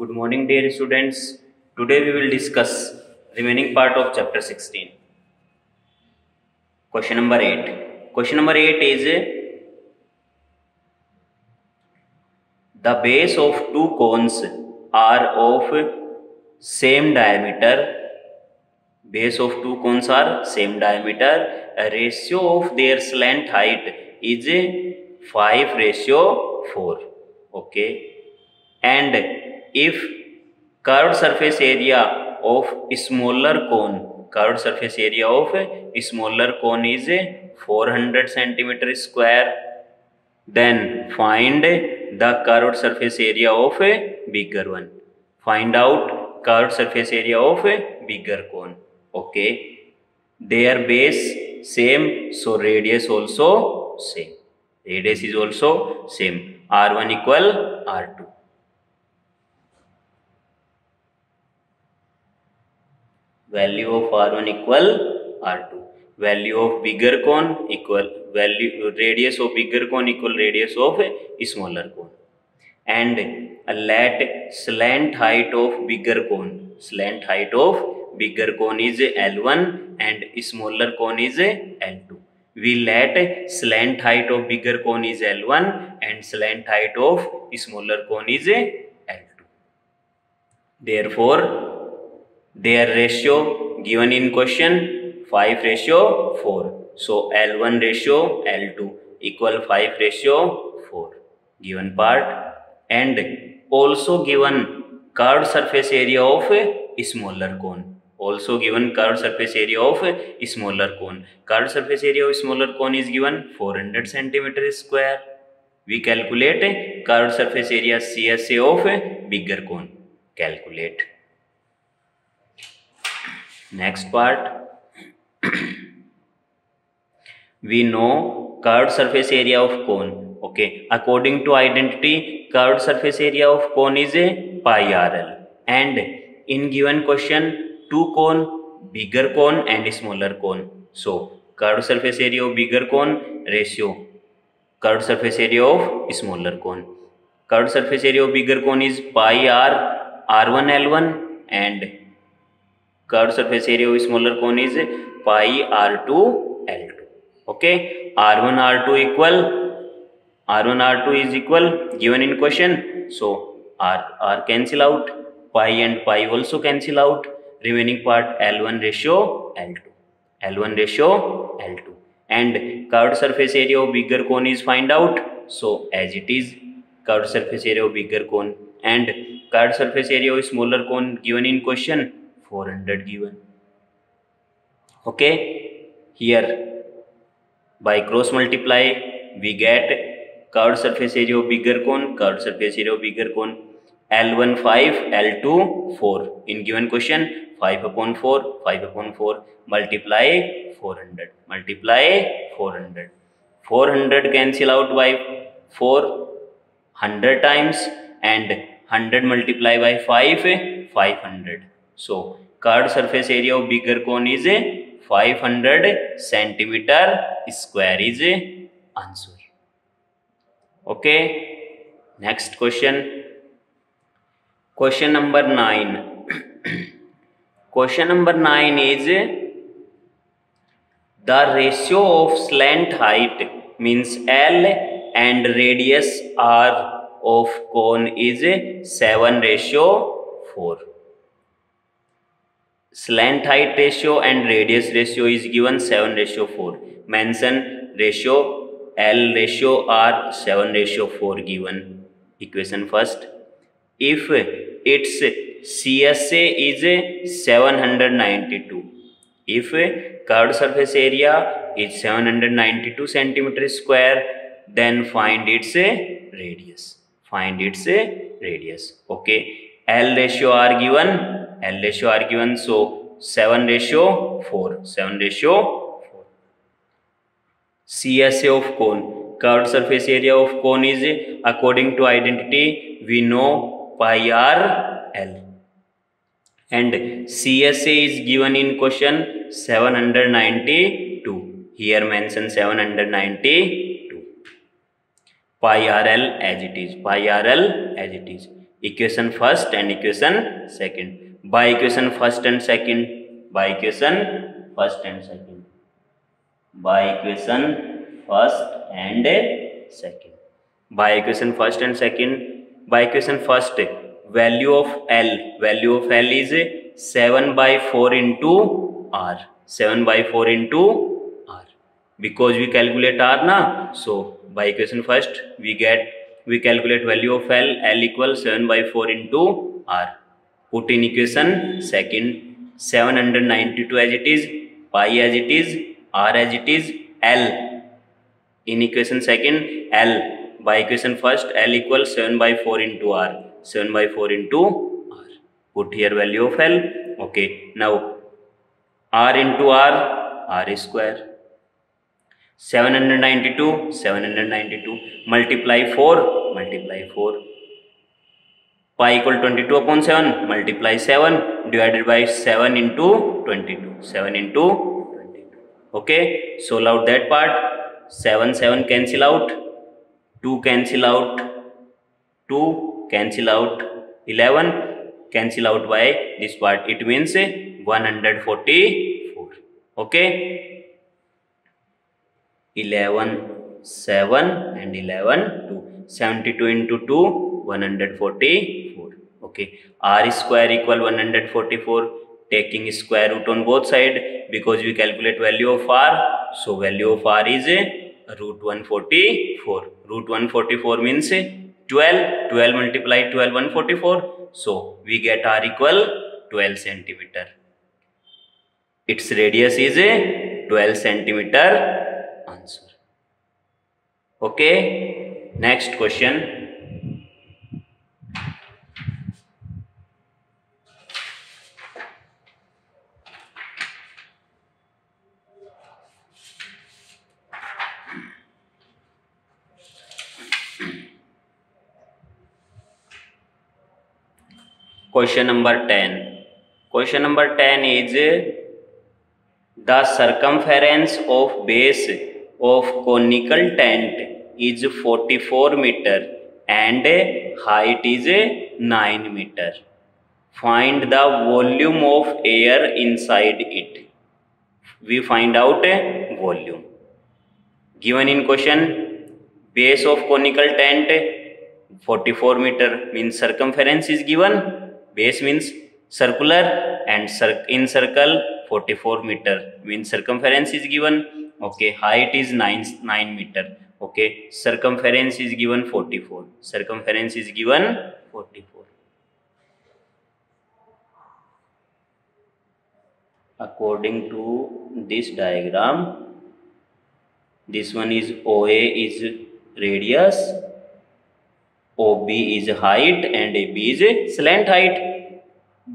Good morning, dear students. Today we will discuss remaining part of chapter 16. Question number 8. Question number 8 is the base of two cones are of same diameter. Base of two cones are same diameter. A ratio of their slant height is 5:4. Okay. And if curved surface area of smaller cone is 400 centimeter square, then find the curved surface area of a bigger one. Find out curved surface area of a bigger cone. Okay, their base same, so radius also same. Radius is also same. R1 equal R2. Value of R1 equal R2. Value of bigger cone equal radius of bigger cone equal radius of a smaller cone. And let slant height of bigger cone. Slant height of bigger cone is L1 and smaller cone is L2. We let slant height of bigger cone is L1 and slant height of smaller cone is L2. Therefore, their ratio given in question 5:4. So L1 ratio L2 equal 5:4. Given part. And also given curved surface area of a smaller cone. Also given curved surface area of a smaller cone. Curved surface area of smaller cone is given 400 centimeter square. We calculate curved surface area CSA of a bigger cone. Calculate. Next part. We know curved surface area of cone. Okay, according to identity, curved surface area of cone is a pi RL. And in given question, two cone, bigger cone and smaller cone. So curved surface area of bigger cone ratio curved surface area of smaller cone. Curved surface area of bigger cone is pi R R1 L1 and curved surface area of smaller cone is pi R2 L2. Okay, R1 R2 is equal given in question, so R cancel out, pi and pi also cancel out, remaining part L1 ratio L2 and curved surface area of bigger cone is find out. So as it is, curved surface area of bigger cone and curved surface area of smaller cone given in question 400 given. Okay, here by cross multiply we get curved surface area of bigger cone, L1 5, L2 4. In given question 5/4 multiply 400. 400 cancel out by 400 times and 100 multiply by 500. So curved surface area of bigger cone is 500 centimeter square is answer. Okay, next question. Question number 9. Question number 9 is the ratio of slant height means L and radius R of cone is 7:4. Slant height ratio and radius ratio is given 7:4. Mention ratio L ratio R 7:4 given. Equation first. If its CSA is 792, if curved surface area is 792 centimeter square, then find its radius. Okay, L ratio R given, so 7:4. CSA of cone, curved surface area of cone is according to identity we know pi R L and CSA is given in question 792. Here mention 792. Pi RL as it is. equation first and equation second. By equation first and second, by equation first and second, by equation first and second, by equation first and second, by equation first, value of L is 7 by 4 into R, 7 by 4 into R, because we calculate R na, so by equation first we calculate value of L equals 7 by 4 into R. Put in equation second, 792 as it is, pi as it is, R as it is, L in equation second, L by equation first, L equals 7 by 4 into R, 7 by 4 into R. Put here value of L. Okay, now R into R is square. 792, multiply 4, pi equal 22 upon 7, multiply 7 divided by 7 into 22, 7 into 22. Okay, solve out that part. 7 cancel out, 2 cancel out, 2 cancel out, 11 cancel out by this part, it means 144. Okay, 11 7 and 11 2, 72 into 2, 144. Okay, R square equal 144, taking square root on both side because we calculate value of R, so value of R is root 144. Root 144 means 12 multiply 12, 144, so we get R equal 12 centimeter. Its radius is 12 centimeter. Answer. Okay, next question. Question number 10. Question number 10 is the circumference of base of conical tent is 44 meter and height is 9 meter. Find the volume of air inside it. We find out volume. Given in question, base of conical tent 44 meter means circumference is given. Base means circular and in circle 44 meter means circumference is given. Okay, height is 9 meter. Okay, circumference is given 44. Circumference is given 44. According to this diagram, this one is OA is radius, OB is height and AB is slant height.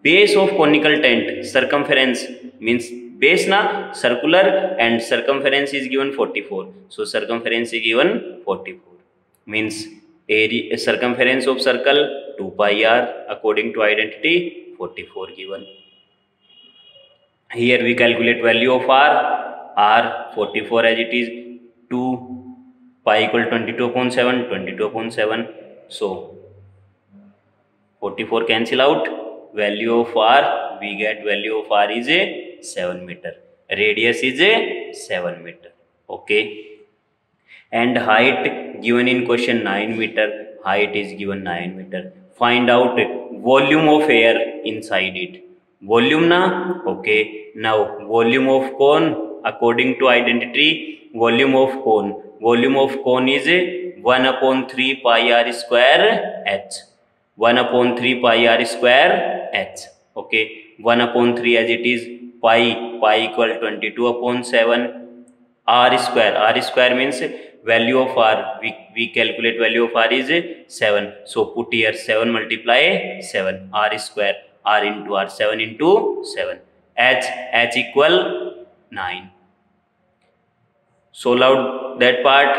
Base of conical tent, circumference means base na circular and circumference is given 44. So circumference is given 44 means area circumference of circle 2 pi r according to identity 44 given. Here we calculate value of r 44 as it is 2 pi equal 22 upon 7, so 44 cancel out, value of r, we get value of r is a 7 meter, radius is a 7 meter. Okay, and height given in question 9 meter, height is given 9 meter. Find out volume of air inside it. Volume na, okay, now volume of cone according to identity, volume of cone is 1 upon 3 pi r square h, 1 upon 3 pi r square h. Okay, 1 upon 3 as it is, pi equal 22 upon 7, r square means value of r, we calculate value of r is 7, so put here 7 multiply 7, r square, r into r, 7 into 7, h equal 9. Solve out that part.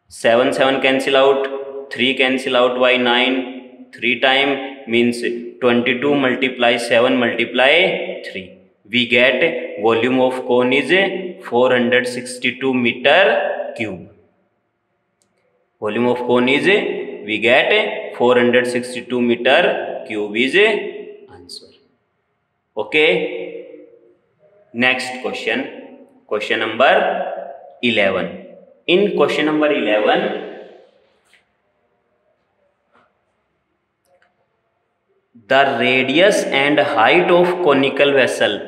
7 cancel out, 3 cancel out by 9, 3 time means 22 multiply 7 multiply 3. We get volume of cone is 462 meter cube. Volume of cone is we get 462 meter cube is a answer. Okay. Next question, question number 11. In question number 11, the radius and height of conical vessel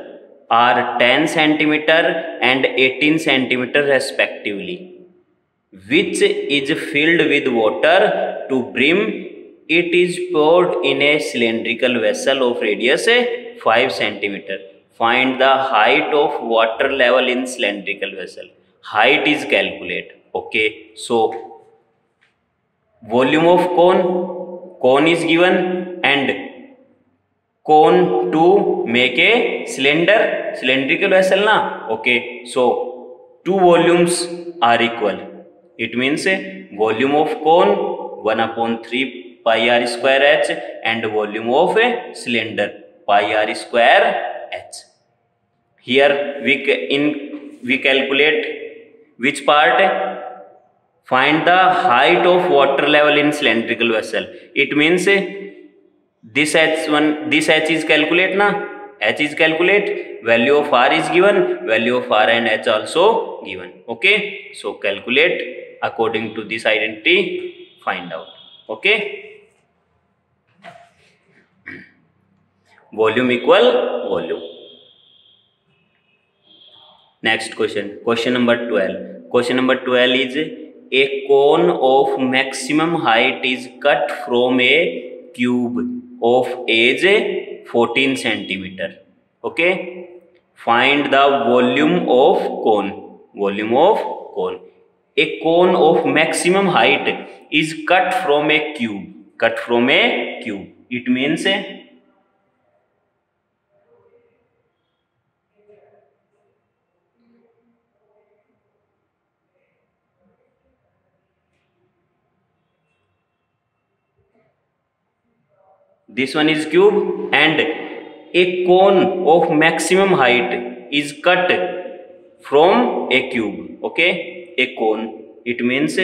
are 10 centimeter and 18 centimeter respectively, which is filled with water to brim. It is poured in a cylindrical vessel of radius 5 centimeter. Find the height of water level in cylindrical vessel. Height is calculated. Okay, so volume of cone is given, and cone to make a cylindrical vessel na. Okay, so two volumes are equal. It means volume of cone 1/3 pi r square h and volume of a cylinder pi r square h. Here we calculate which part? Find the height of water level in cylindrical vessel. It means this h1, this h is calculate na, h is calculate, value of r is given, value of r and h also given. Okay, so calculate according to this identity, find out. Okay, volume equal volume. Next question, question number 12. Question number 12 is a cone of maximum height is cut from a cube of age 14 centimeter. Okay, find the volume of cone. Volume of cone. A cone of maximum height is cut from a cube. Cut from a cube. It means this one is cube, and a cone of maximum height is cut from a cube. Okay, a cone, it means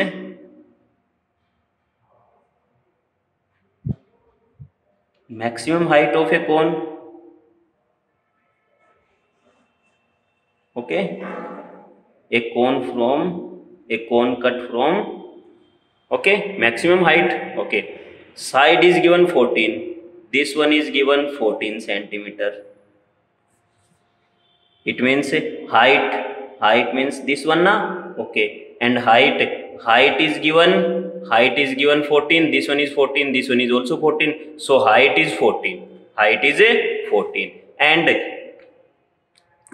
maximum height of a cone. Okay, a cone cut from, okay, maximum height. Okay, side is given 14, this one is given 14 centimeter. It means height means this one na. Okay, and height is given 14, this one is 14, this one is also 14, so height is 14, height is a 14, and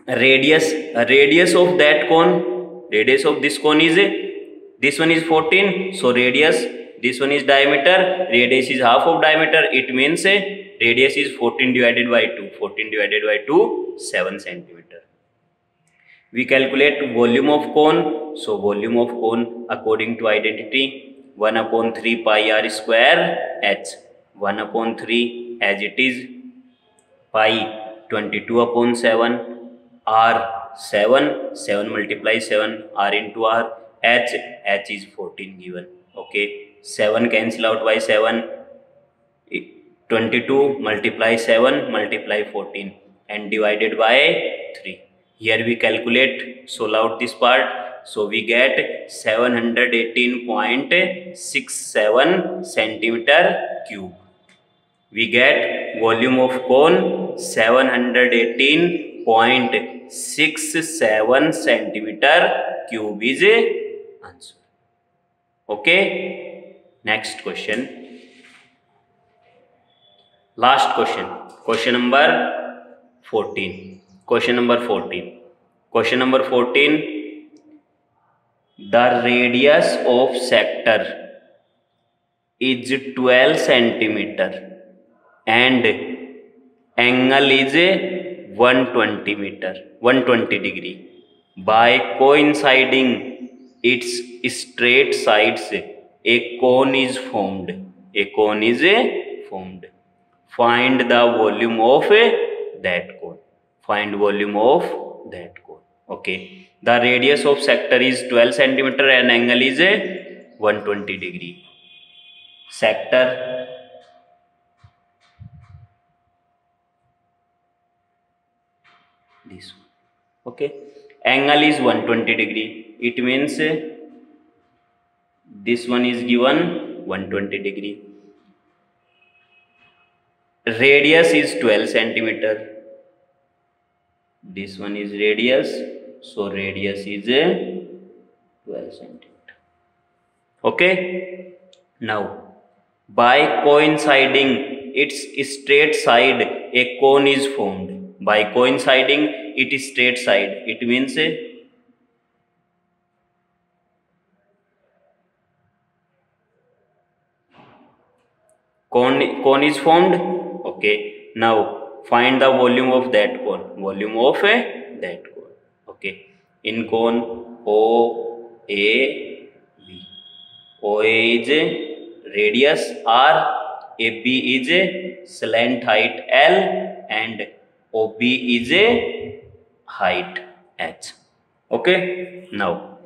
radius of that cone, radius of this cone is this one is 14, so radius, this one is diameter, radius is half of diameter. It means radius is 14 divided by 2, 14 divided by 2, 7 centimeter. We calculate volume of cone. So volume of cone according to identity, 1/3 pi r square h. 1/3 as it is, pi 22/7, r 7 multiply 7, r into r, h is 14 given. Okay, 7 cancel out by 7, 22 multiply 7 multiply 14 and divided by 3. Here we calculate, solve out this part, so we get 718.67 centimeter cube. We get volume of cone 718.67 centimeter cube is a answer. Okay, next question, last question, question number 14. Question number 14. Question number 14. The radius of sector is 12 centimeter and angle is 120 degree. By coinciding its straight sides, a cone is formed. A cone is formed. Find the volume of that cone. Find volume of that cone. Okay, the radius of sector is 12 centimeter and angle is 120 degree. sector, this one. Okay, angle is 120 degree. It means this one is given 120 degree. Radius is 12 centimeter. This one is radius, so radius is 12 centimeter. Okay, now by coinciding its straight side a cone is formed. By coinciding it is straight side, it means cone is formed. Okay, now find the volume of that cone. Volume of that cone. Okay, in cone OAB. OA is radius R, AB is slant height L, and OB is height H. Okay, now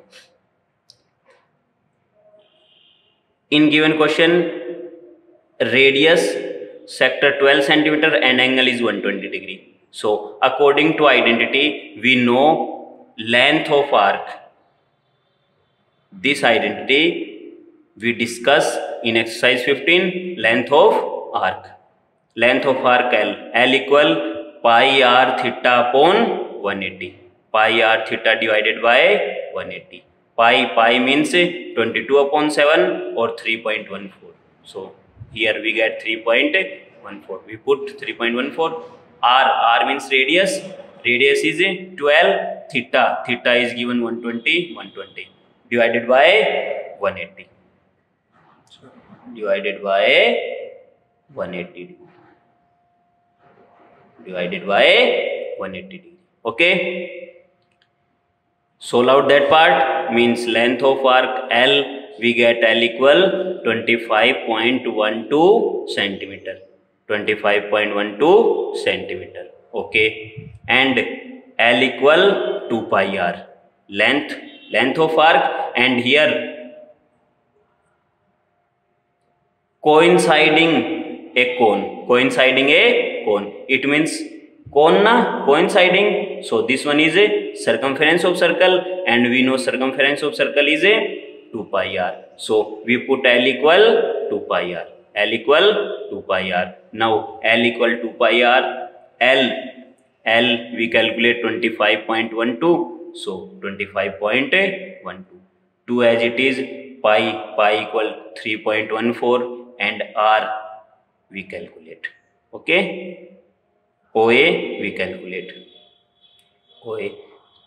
in given question, radius sector 12 centimeter and angle is 120 degree. So according to identity, we know length of arc. This identity we discuss in exercise 15. Length of arc. Length of arc L equal pi r theta upon 180. Pi r theta divided by 180. Pi means 22 upon 7 or 3.14. So here we get 3.14. We put 3.14. R means radius. Radius is 12. Theta is given 120. Divided by 180. Divided by 180. Divided by 180 degree. Okay. Solve out that part. Means length of arc L, we get L equal 25.12 centimeter. 25.12 centimeter. Okay, and L equal 2 pi r. Length of arc, and here coinciding a cone. It means cone na coinciding. So this one is a circumference of circle, and we know circumference of circle is a 2 pi r. So we put L equal 2 pi r. L equal 2 pi r. Now L equal 2 pi r. L we calculate 25.12. So 25.12. 2 as it is. Pi equal 3.14, and r we calculate. Okay, OA we calculate. OA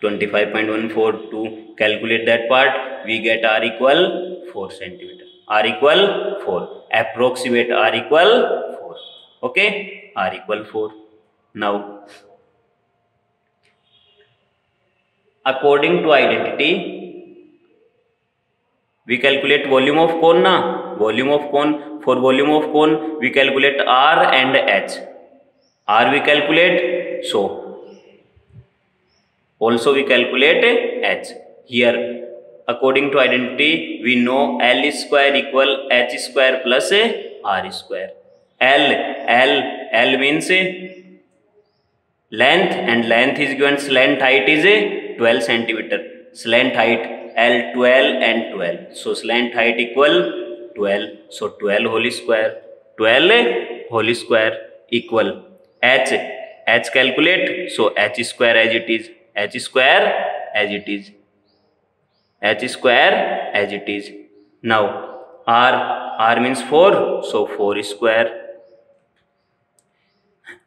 25.14. to calculate that part, we get r equal 4 centimeter. R equal 4. Approximate r equal 4. Okay, r equal 4. Now according to identity, we calculate volume of cone na. Volume of cone. For volume of cone we calculate R and H. R we calculate, so also we calculate H. Here according to identity, we know L square equal H square plus R square. L means length, and length is given. Slant height is 12 centimeter. Slant height L 12 and 12. So slant height equal 12. So 12 whole square. 12 whole square equal H. H calculate. So H square as it is. H square as it is. H square as it is. Now R means 4. So 4 square.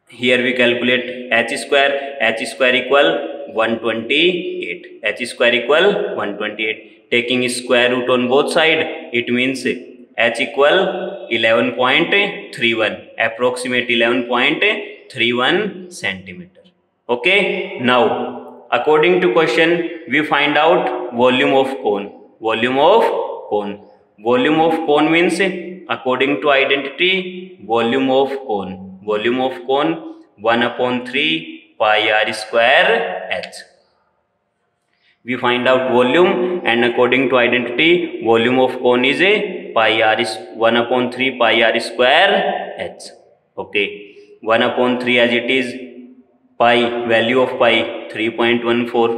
Here we calculate H square. H square equal 128. H square equal 128. Taking square root on both side, it means H equal 11.31. Approximate 11.31 centimeter. Okay. Now according to question, we find out volume of cone. Volume of cone. Volume of cone means according to identity, volume of cone. Volume of cone 1/3 pi r square H. We find out volume, and according to identity, volume of cone is pi r is 1/3 pi r square h. Okay, 1/3 as it is, pi, value of pi 3.14,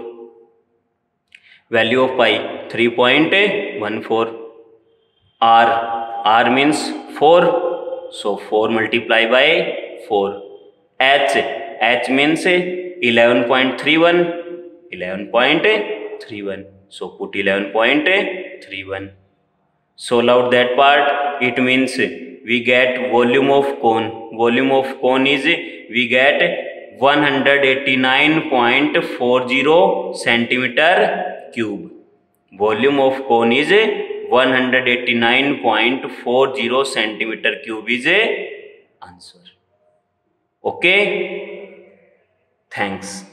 value of pi 3.14, r means 4, so 4 multiply by 4, h means 11.31, 11.31, so put 11.31. Solve out that part. It means we get volume of cone. Volume of cone is, we get 189.40 centimeter cube. Volume of cone is 189.40 centimeter cube is a answer. Okay, thanks.